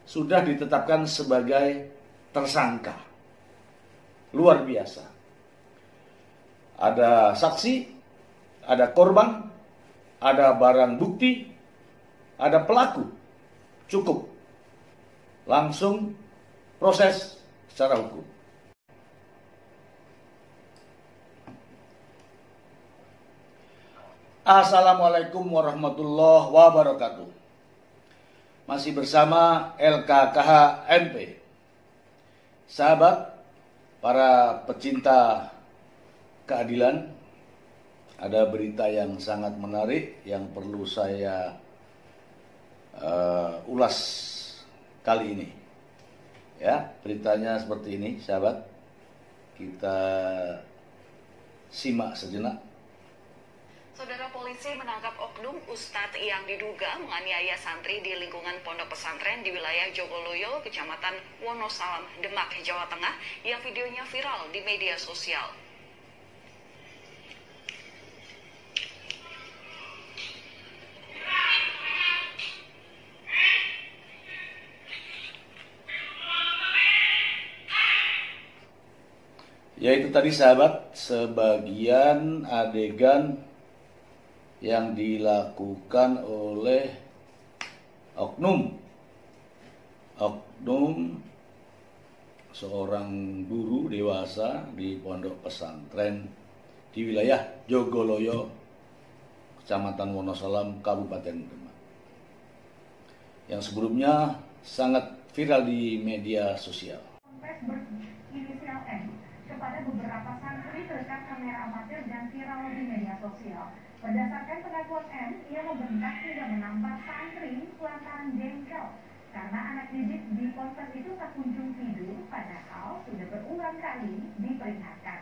sudah ditetapkan sebagai tersangka. Luar biasa. Ada saksi, ada korban, ada barang bukti, ada pelaku. Cukup. Langsung proses secara hukum. Assalamualaikum warahmatullahi wabarakatuh. Masih bersama LKKH MP. Sahabat, para pecinta keadilan, ada berita yang sangat menarik yang perlu saya ulas kali ini. Ya, beritanya seperti ini, sahabat. Kita simak sejenak. Saudara, polisi menangkap oknum ustadz yang diduga menganiaya santri di lingkungan pondok pesantren di wilayah Jogoloyo, Kecamatan Wonosalam, Demak, Jawa Tengah, yang videonya viral di media sosial. Yaitu tadi, sahabat, sebagian adegan yang dilakukan oleh oknum seorang guru dewasa di pondok pesantren di wilayah Jogoloyo, Kecamatan Wonosalam, Kabupaten Demak, yang sebelumnya sangat viral di media sosial. Inisial M kepada beberapa santri terekam kamera amatir dan viral di media sosial. Berdasarkan pengakuan M, ia membentak hingga menampar santri lantaran jengkel karena anak didik di ponpes itu tak kunjung tidur, padahal sudah berulang kali diperingatkan.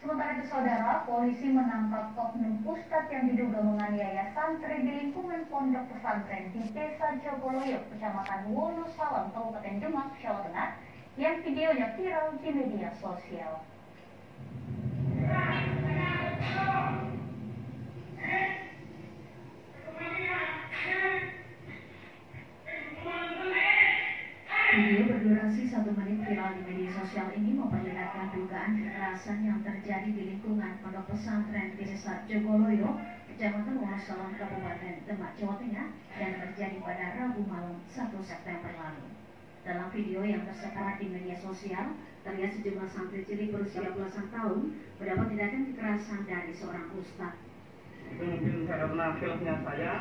Sementara itu, saudara, polisi menangkap oknum ustadz yang diduga menganiaya santri di lingkungan pondok pesantren di Desa Jogoloyo, Kecamatan Wonosalam, Kabupaten Demak, Jawa Tengah, yang videonya viral di media sosial. Video berdurasi 1 menit viral di media sosial ini memperlihatkan dugaan kekerasan yang terjadi di lingkungan pondok pesantren di Desa Jogoloyo, Kecamatan Wonosalam, Kabupaten Demak, Jawa Tengah, dan terjadi pada Rabu malam 1 September lalu. Dalam video yang tersebar di media sosial, terlihat sejumlah santri cilik berusia belasan tahun mendapat tindakan kekerasan dari seorang ustadz. Itu mungkin karena filmnya saya,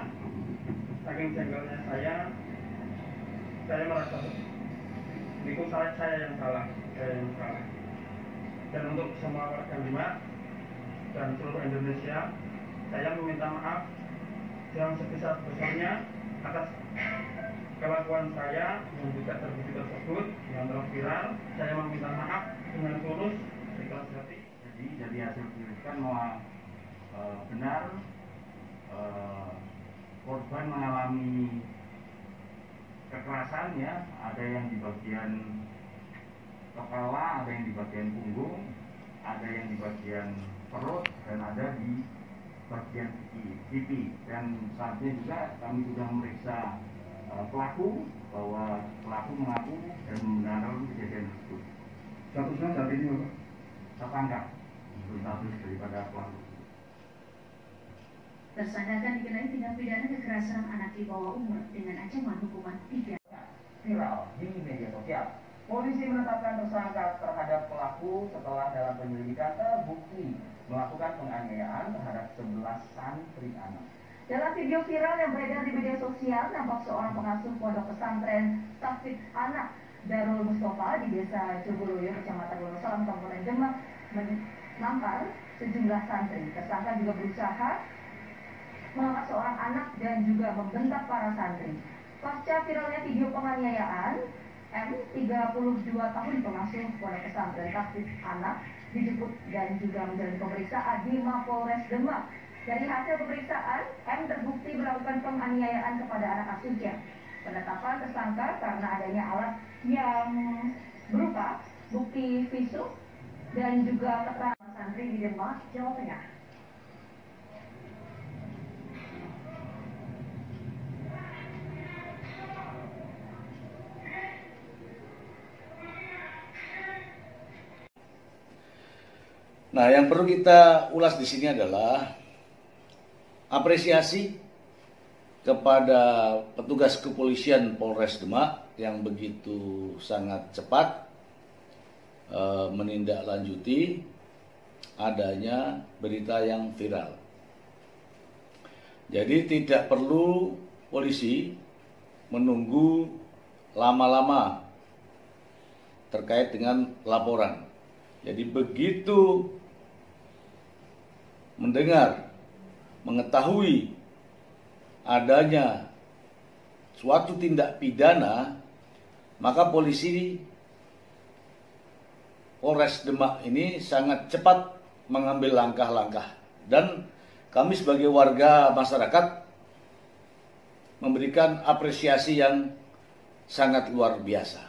saking jengkelnya saya merasa itu saya yang salah. Dan untuk semua warga Demak dan seluruh Indonesia, saya meminta maaf yang sebesar-besarnya atas kelakuan saya yang tidak terbukti tersebut yang telah viral. Saya meminta maaf dengan tulus, ikhlas hati. Jadi hasil penyelidikan benar korban mengalami kekerasan, ya, ada yang di bagian kepala, ada yang di bagian punggung, ada yang di bagian perut, dan ada di bagian pipi. Dan saat ini juga kami sudah memeriksa pelaku, bahwa pelaku mengaku dan membenarkan kejadian tersebut. Statusnya saat ini apa? Tersangka untuk status daripada pelaku. Tersangka akan dikenai tindak pidana kekerasan anak di bawah umur dengan ancaman hukuman 3 tahun. Viral di media sosial. Polisi menetapkan tersangka terhadap pelaku setelah dalam penyelidikan terbukti melakukan penganiayaan terhadap 11 santri anak. Dalam video viral yang beredar di media sosial, nampak seorang pengasuh pondok pesantren Tahfidz Anak Darul Mustafa di Desa Jogoloyo, Kecamatan Wonosalam, Kabupaten Demak, menampar sejumlah santri. Tersangka juga berusaha mengangkat seorang anak dan juga membentak para santri. Pasca viralnya video penganiayaan, M, 32 tahun pengasuh pondok pesantren Tahfidz Anak, dijemput dan juga menjalani pemeriksaan di Mapolres Demak. Dari hasil pemeriksaan, M terbukti melakukan penganiayaan kepada anak asuhnya. Penetapan tersangka karena adanya alat yang berupa bukti visum dan juga keterangan santri di Demak, Jawa Tengah. Nah, yang perlu kita ulas di sini adalah apresiasi kepada petugas kepolisian Polres Demak yang begitu sangat cepat menindaklanjuti adanya berita yang viral. Jadi tidak perlu polisi menunggu lama-lama terkait dengan laporan. Jadi begitu mendengar, mengetahui adanya suatu tindak pidana, maka polisi Polres Demak ini sangat cepat mengambil langkah-langkah, dan kami sebagai warga masyarakat memberikan apresiasi yang sangat luar biasa.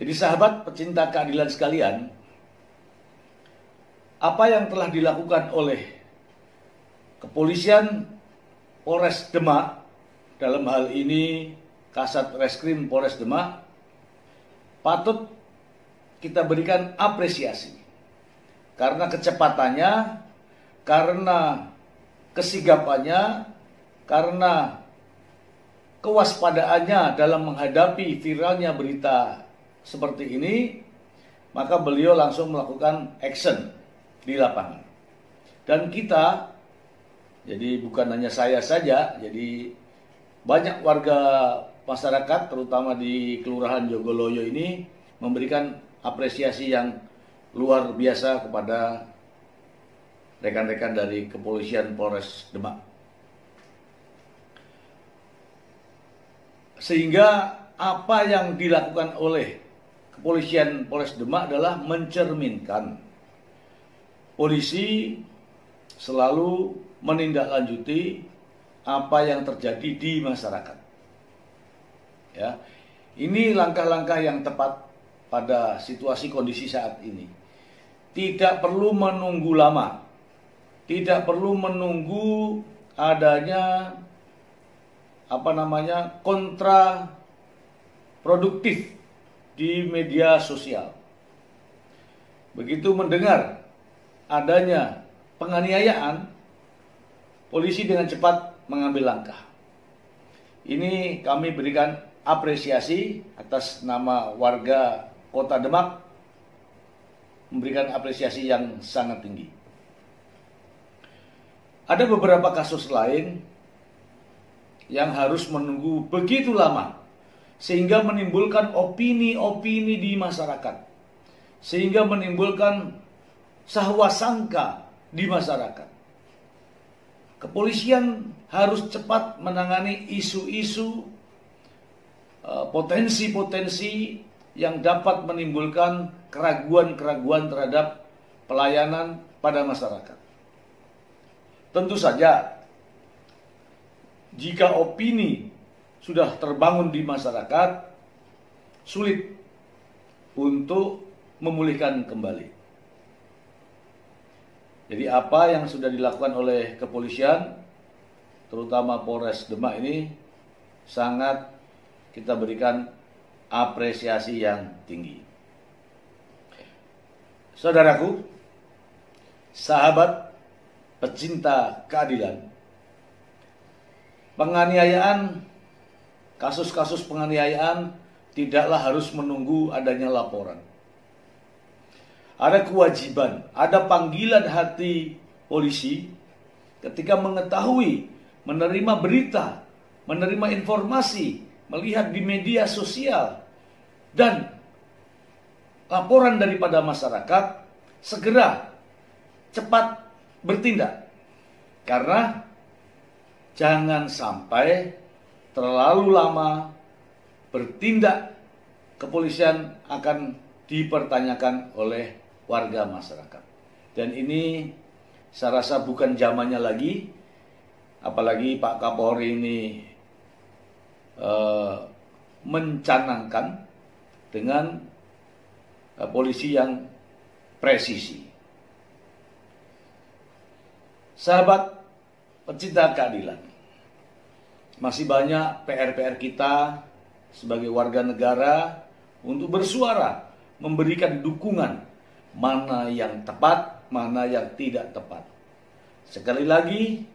Jadi sahabat pecinta keadilan sekalian, apa yang telah dilakukan oleh kepolisian Polres Demak, dalam hal ini Kasat Reskrim Polres Demak, patut kita berikan apresiasi karena kecepatannya, karena kesigapannya, karena kewaspadaannya dalam menghadapi viralnya berita seperti ini. Maka beliau langsung melakukan action di lapangan. Dan kita, jadi bukan hanya saya saja, jadi banyak warga masyarakat terutama di Kelurahan Jogoloyo ini memberikan apresiasi yang luar biasa kepada rekan-rekan dari kepolisian Polres Demak. Sehingga apa yang dilakukan oleh kepolisian Polres Demak adalah mencerminkan polisi selalu menindaklanjuti apa yang terjadi di masyarakat. Ya, ini langkah-langkah yang tepat pada situasi kondisi saat ini. Tidak perlu menunggu lama, tidak perlu menunggu adanya kontraproduktif di media sosial. Begitu mendengar adanya penganiayaan, polisi dengan cepat mengambil langkah. Ini kami berikan apresiasi atas nama warga Kota Demak, memberikan apresiasi yang sangat tinggi. Ada beberapa kasus lain yang harus menunggu begitu lama, sehingga menimbulkan opini-opini di masyarakat, sehingga menimbulkan sahwasangka di masyarakat. Kepolisian harus cepat menangani isu-isu, potensi-potensi yang dapat menimbulkan keraguan-keraguan terhadap pelayanan pada masyarakat. Tentu saja, jika opini sudah terbangun di masyarakat, sulit untuk memulihkan kembali. Jadi apa yang sudah dilakukan oleh kepolisian, terutama Polres Demak ini, sangat kita berikan apresiasi yang tinggi. Saudaraku, sahabat pecinta keadilan, penganiayaan, kasus-kasus penganiayaan tidaklah harus menunggu adanya laporan. Ada kewajiban, ada panggilan hati polisi ketika mengetahui, menerima berita, menerima informasi, melihat di media sosial, dan laporan daripada masyarakat, segera cepat bertindak. Karena jangan sampai terlalu lama bertindak, kepolisian akan dipertanyakan oleh warga masyarakat. Dan ini saya rasa bukan zamannya lagi, apalagi Pak Kapolri ini mencanangkan dengan polisi yang presisi. Sahabat pecinta keadilan, masih banyak PR-PR kita sebagai warga negara untuk bersuara, memberikan dukungan mana yang tepat, mana yang tidak tepat. Sekali lagi,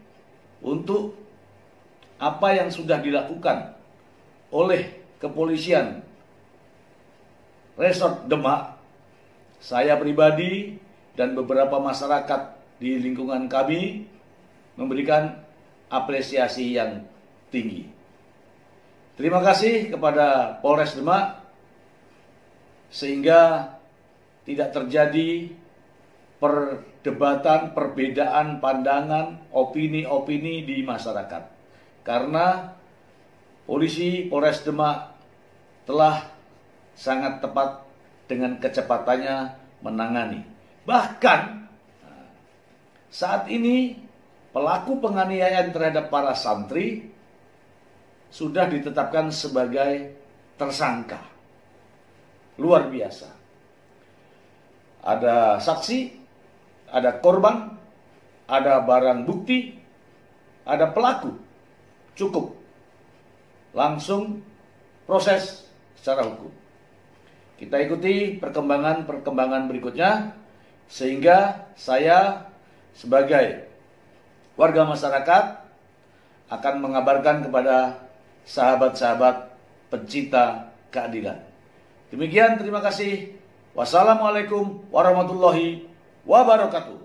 untuk apa yang sudah dilakukan oleh kepolisian Resort Demak, saya pribadi dan beberapa masyarakat di lingkungan kami memberikan apresiasi yang tinggi. Terima kasih kepada Polres Demak sehingga tidak terjadi perdebatan, perbedaan pandangan, opini-opini di masyarakat. Karena Polres Demak telah sangat tepat dengan kecepatannya menangani. Bahkan saat ini pelaku penganiayaan terhadap para santri sudah ditetapkan sebagai tersangka. Luar biasa. Ada saksi, ada korban, ada barang bukti, ada pelaku. Cukup. Langsung proses secara hukum. Kita ikuti perkembangan berikutnya, sehingga saya sebagai warga masyarakat akan mengabarkan kepada sahabat-sahabat pencinta keadilan. Demikian, terima kasih. Wassalamualaikum warahmatullahi wabarakatuh.